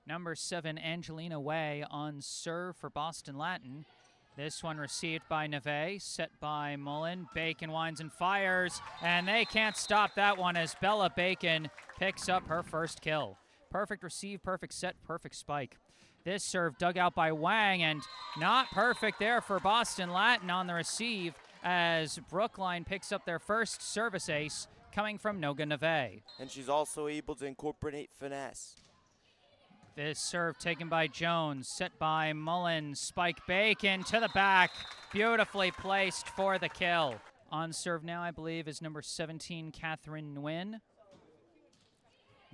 Number 7, Angelina Way on serve for Boston Latin. This one received by Naveh, set by Mullen. Bacon winds and fires, and they can't stop that one as Bella Bacon picks up her first kill. Perfect receive, perfect set, perfect spike. This serve dug out by Wang, and not perfect there for Boston Latin on the receive as Brookline picks up their first service ace coming from Noga Naveh. And she's also able to incorporate finesse. This serve taken by Jones, set by Mullen. Spike Bacon to the back, beautifully placed for the kill. On serve now, I believe, is number 17, Catherine Nguyen.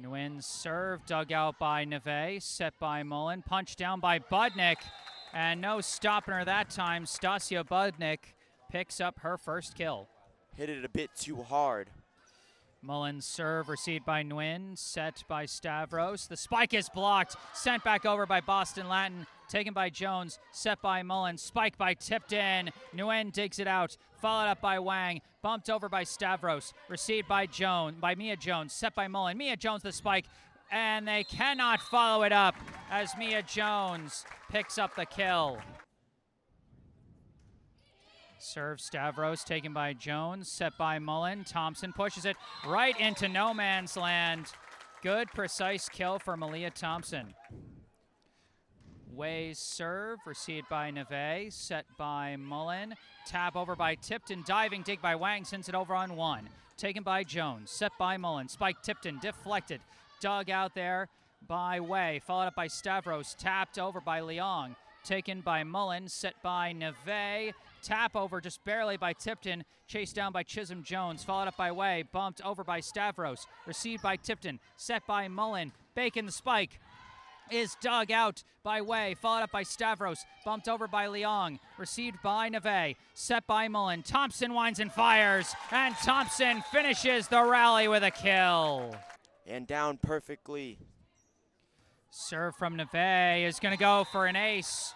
Nguyen's serve dug out by Naveh, set by Mullen. Punch down by Budnik, and no stopping her that time. Stasya Budnik picks up her first kill. Hit it a bit too hard. Mullen's serve received by Nguyen, set by Stavros. The spike is blocked, sent back over by Boston Latin, taken by Jones, set by Mullen, spike by Tipton. Nguyen digs it out, followed up by Wang, bumped over by Stavros, received by Mia Jones, set by Mullen. Mia Jones the spike, and they cannot follow it up as Mia Jones picks up the kill. Serve Stavros taken by Jones, set by Mullen. Thompson pushes it right into no man's land. Good, precise kill for Maliah Thompson. Way's serve, received by Naveh, set by Mullen. Tap over by Tipton, diving dig by Wang, sends it over on one. Taken by Jones, set by Mullen. Spike Tipton, deflected, dug out there by Way, followed up by Stavros, tapped over by Leong. Taken by Mullen, set by Naveh. Tap over just barely by Tipton, chased down by Chisholm Jones, followed up by Way, bumped over by Stavros, received by Tipton, set by Mullen. Bacon the spike is dug out by Way, followed up by Stavros, bumped over by Leong, received by Naveh, set by Mullen. Thompson winds and fires, and Thompson finishes the rally with a kill. And down perfectly. Serve from Naveh is going to go for an ace.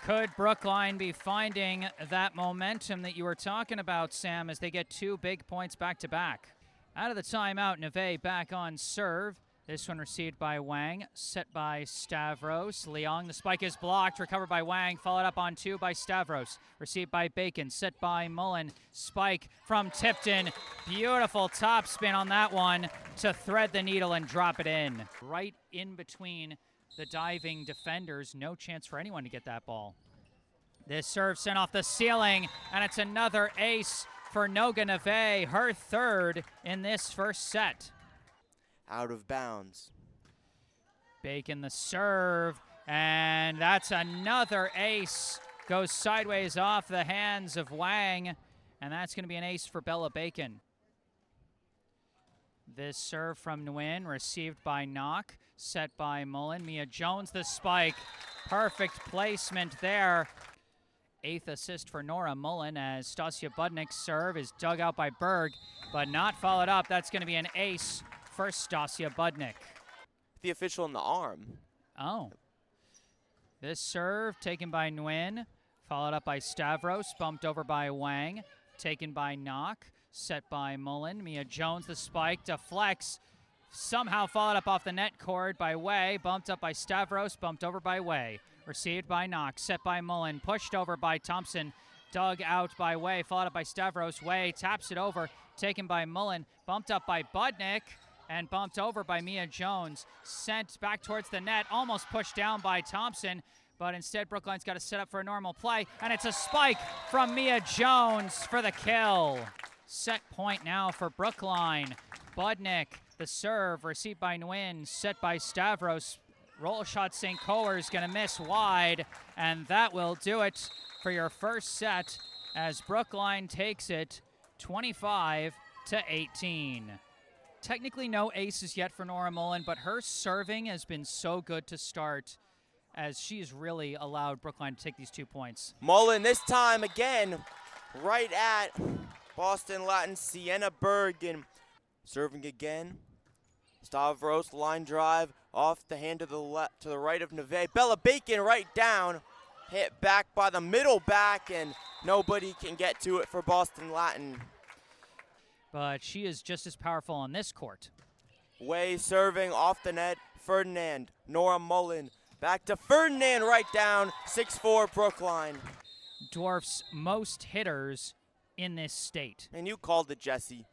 Could Brookline be finding that momentum that you were talking about, Sam, as they get 2 big points back-to-back? Out of the timeout, Naveh back on serve. This one received by Wang, set by Stavros. Leong, the spike is blocked, recovered by Wang, followed up on 2 by Stavros. Received by Bacon, set by Mullen. Spike from Tipton. Beautiful top spin on that one to thread the needle and drop it in. Right in between the diving defenders. No chance for anyone to get that ball. This serve sent off the ceiling, and it's another ace for Noga Naveh, her third in this first set. Out of bounds. Bacon the serve, and that's another ace. Goes sideways off the hands of Wang, and that's going to be an ace for Bella Bacon. This serve from Nguyen, received by Nock, set by Mullen. Mia Jones the spike. Perfect placement there. 8th assist for Nora Mullen as Stasya Budnik's serve is dug out by Berg, but not followed up. That's going to be an ace for Stasya Budnik. The official in the arm. Oh. This serve taken by Nguyen, followed up by Stavros, bumped over by Wang, taken by Nock, set by Mullen. Mia Jones the spike, deflects, somehow followed up off the net cord by Way, bumped up by Stavros, bumped over by Way. Received by Nock, set by Mullen, pushed over by Thompson, dug out by Way, followed up by Stavros. Way taps it over, taken by Mullen, bumped up by Budnik, and bumped over by Mia Jones. Sent back towards the net, almost pushed down by Thompson, but instead Brookline's got to set up for a normal play, and it's a spike from Mia Jones for the kill. Set point now for Brookline. Budnik, the serve, received by Nguyen, set by Stavros. Roll shot St. Coer is going to miss wide, and that will do it for your first set as Brookline takes it 25-18. Technically no aces yet for Nora Mullen, but her serving has been so good to start as she's really allowed Brookline to take these 2 points. Mullen this time again, right at Boston Latin Sienna Bergen. Serving again. Stavros line drive off the hand to the left, to the right of Naveh. Bella Bacon right down, hit back by the middle back, and nobody can get to it for Boston Latin. But she is just as powerful on this court. Way serving off the net, Ferdinand, Nora Mullen. Back to Ferdinand, right down, 6-4 Brookline. Dwarf's most hitters in this state. And you called it, Jesse.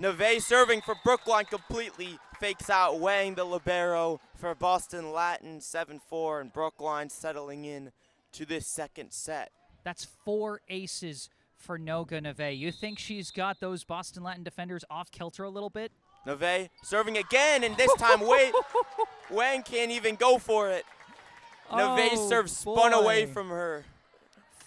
Naveh serving for Brookline completely fakes out Wang, the libero, for Boston Latin, 7-4, and Brookline settling in to this second set. That's 4 aces for Noga Naveh. You think she's got those Boston Latin defenders off kilter a little bit? Naveh serving again, and this time Wang can't even go for it. Naveh's serve spun away from her.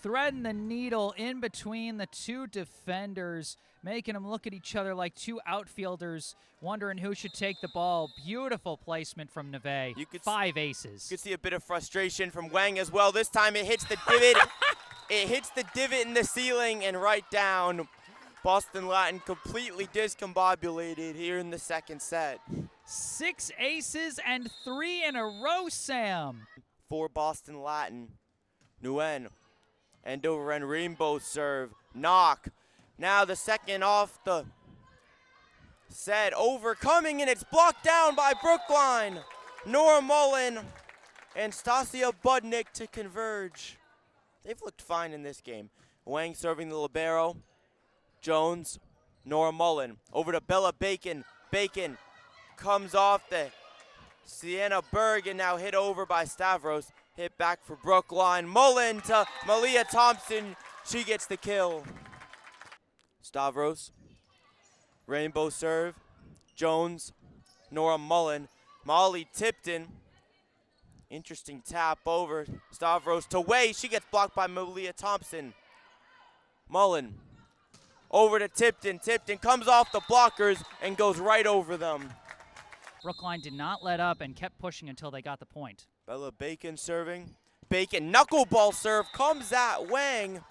Threading the needle in between the two defenders, making them look at each other like two outfielders, wondering who should take the ball. Beautiful placement from Naveh. 5 aces. You could see a bit of frustration from Wang as well. This time it hits the divot. It hits the divot in the ceiling and right down. Boston Latin completely discombobulated here in the second set. 6 aces and 3 in a row, Sam. For Boston Latin, Nguyen. End over end rainbow serve. Nock. Now the second off the set. Overcoming, and it's blocked down by Brookline. Nora Mullen and Stasya Budnik to converge. They've looked fine in this game. Wang serving the libero. Jones, Nora Mullen. Over to Bella Bacon. Bacon comes off the Sienna Berg and now hit over by Stavros. Hit back for Brookline. Mullen to Maliah Thompson. She gets the kill. Stavros. Rainbow serve. Jones. Nora Mullen. Molly Tipton. Interesting tap over. Stavros to Way. She gets blocked by Maliah Thompson. Mullen. Over to Tipton. Tipton comes off the blockers and goes right over them. Brookline did not let up and kept pushing until they got the point. Bella Bacon serving. Bacon knuckleball serve comes at Wang.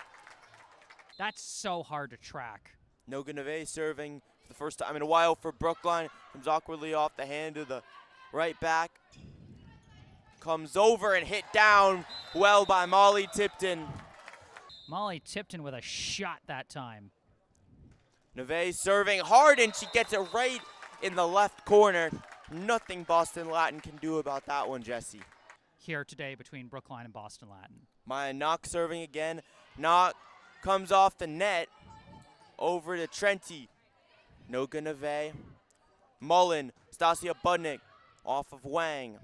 That's so hard to track. Noga Naveh serving for the first time in a while for Brookline. Comes awkwardly off the hand of the right back. Comes over and hit down well by Molly Tipton. Molly Tipton with a shot that time. Naveh serving hard, and she gets it right in the left corner. Nothing Boston Latin can do about that one, Jesse. Here today between Brookline and Boston Latin. Maya Nock serving again. Nock comes off the net. Over to Trenty. Noga Naveh. Mullen. Stasya Budnik. Off of Wang.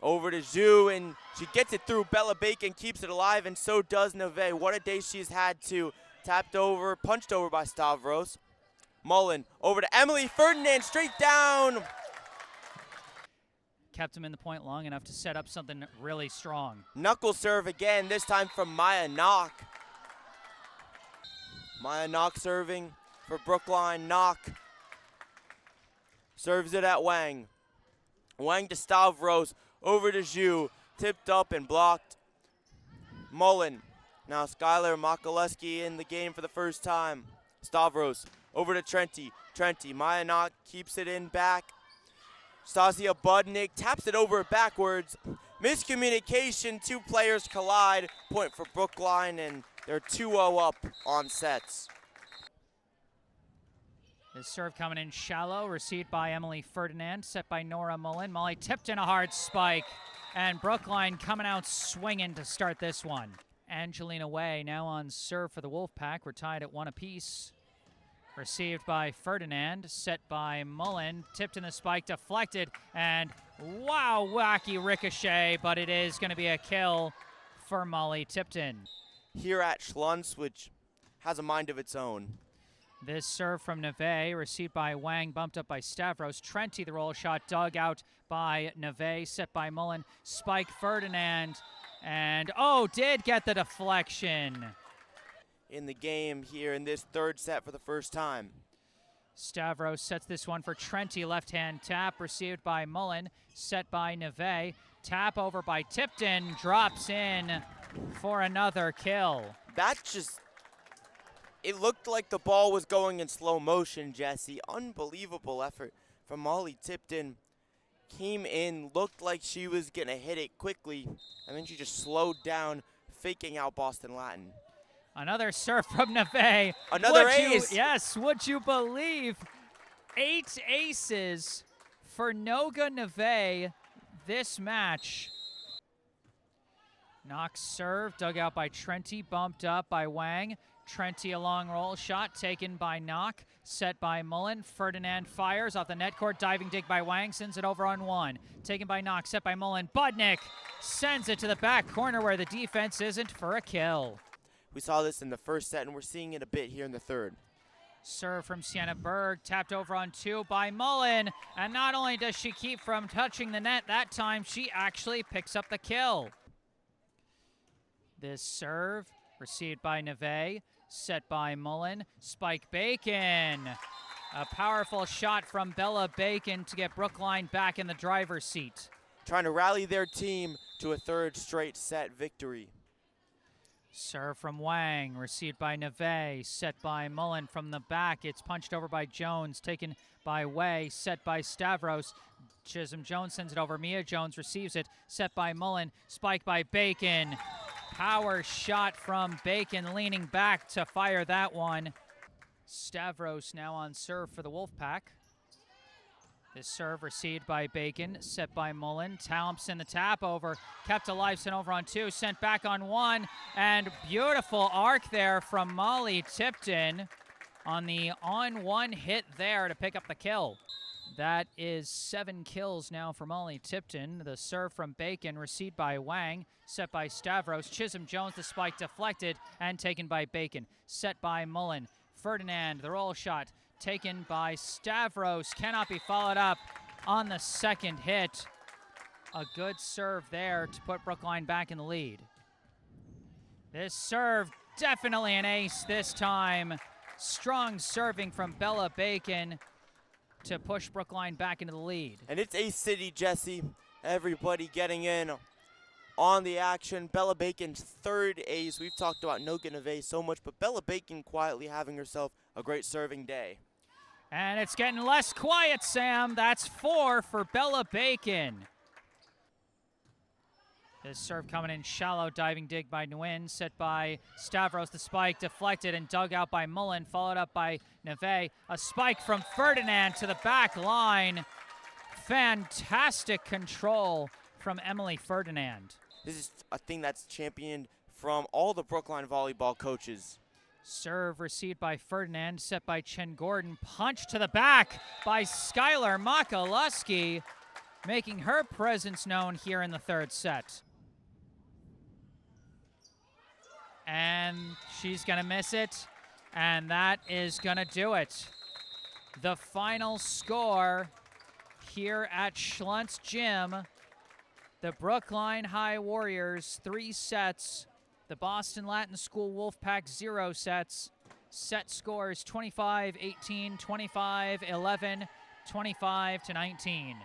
Over to Zhu, and she gets it through. Bella Bacon keeps it alive, and so does Naveh. What a day she's had too. Tapped over, punched over by Stavros. Mullen over to Emilie Ferdinand, straight down. Kept him in the point long enough to set up something really strong. Knuckle serve again, this time from Maya Nock. Maya Nock serving for Brookline. Nock serves it at Wang. Wang to Stavros, over to Zhu, tipped up and blocked. Mullen. Now Skylar Makalusky in the game for the first time. Stavros over to Trenty. Trenty, Maya Nock keeps it in back. Stasya Budnik taps it over backwards. Miscommunication, 2 players collide. Point for Brookline, and they're 2-0 up on sets. This serve coming in shallow, received by Emilie Ferdinand, set by Nora Mullen. Molly Tipton, a hard spike, and Brookline coming out swinging to start this one. Angelina Way now on serve for the Wolfpack. We're tied at 1 apiece. Received by Ferdinand, set by Mullen. Tipped in the spike, deflected, and wow, wacky ricochet, but it is going to be a kill for Molly Tipton. Here at Schlunz, which has a mind of its own. This serve from Naveh, received by Wang, bumped up by Stavros. Trenty, the roll shot, dug out by Naveh, set by Mullen. Spike Ferdinand, and did get the deflection. In the game here in this third set for the first time. Stavros sets this one for Trenty, left-hand tap, received by Mullen, set by Naveh. Tap over by Tipton, drops in for another kill. It looked like the ball was going in slow motion, Jesse. Unbelievable effort from Molly Tipton. Came in, looked like she was going to hit it quickly, and then she just slowed down, faking out Boston Latin. Another serve from Naveh. Another ace. Yes, would you believe? 8 aces for Noga Naveh this match. Nock serve, dug out by Trenty, bumped up by Wang. Trenty a long roll shot taken by Nock, set by Mullen. Ferdinand fires off the net court, diving dig by Wang, sends it over on one. Taken by Nock, set by Mullen. Budnik sends it to the back corner where the defense isn't for a kill. We saw this in the first set, and we're seeing it a bit here in the third. Serve from Sienna Berg, tapped over on two by Mullen. And not only does she keep from touching the net that time, she actually picks up the kill. This serve, received by Naveh, set by Mullen. Spike Bacon. A powerful shot from Bella Bacon to get Brookline back in the driver's seat. Trying to rally their team to a third straight set victory. Serve from Wang, received by Naveh, set by Mullen from the back. It's punched over by Jones, taken by Way, set by Stavros. Chisholm Jones sends it over. Mia Jones receives it, set by Mullen, spike by Bacon. Power shot from Bacon, leaning back to fire that one. Stavros now on serve for the Wolfpack. This serve received by Bacon, set by Mullen. Thompson, the tap over, kept alive, sent over on two, sent back on one, and beautiful arc there from Molly Tipton on the on-one hit there to pick up the kill. That is 7 kills now for Molly Tipton. The serve from Bacon, received by Wang, set by Stavros. Chisholm Jones, the spike deflected and taken by Bacon, set by Mullen. Ferdinand, the roll shot, taken by Stavros, cannot be followed up on the second hit. A good serve there to put Brookline back in the lead. This serve, definitely an ace this time. Strong serving from Bella Bacon to push Brookline back into the lead. And it's Ace City, Jesse. Everybody getting in on the action. Bella Bacon's third ace. We've talked about Noga Naveh so much, but Bella Bacon quietly having herself a great serving day. And it's getting less quiet, Sam. That's 4 for Bella Bacon. This serve coming in shallow, diving dig by Nguyen, set by Stavros. The spike deflected and dug out by Mullen, followed up by Naveh. A spike from Ferdinand to the back line. Fantastic control from Emilie Ferdinand. This is a thing that's championed from all the Brookline volleyball coaches. Serve received by Ferdinand, set by Chen-Gordon. Punch to the back by Skylar Makalusky, making her presence known here in the third set. And she's going to miss it, and that is going to do it. The final score here at Schluntz Gym, the Brookline High Warriors 3 sets, the Boston Latin School Wolfpack 0 sets. Set scores 25-18, 25-11, 25-19.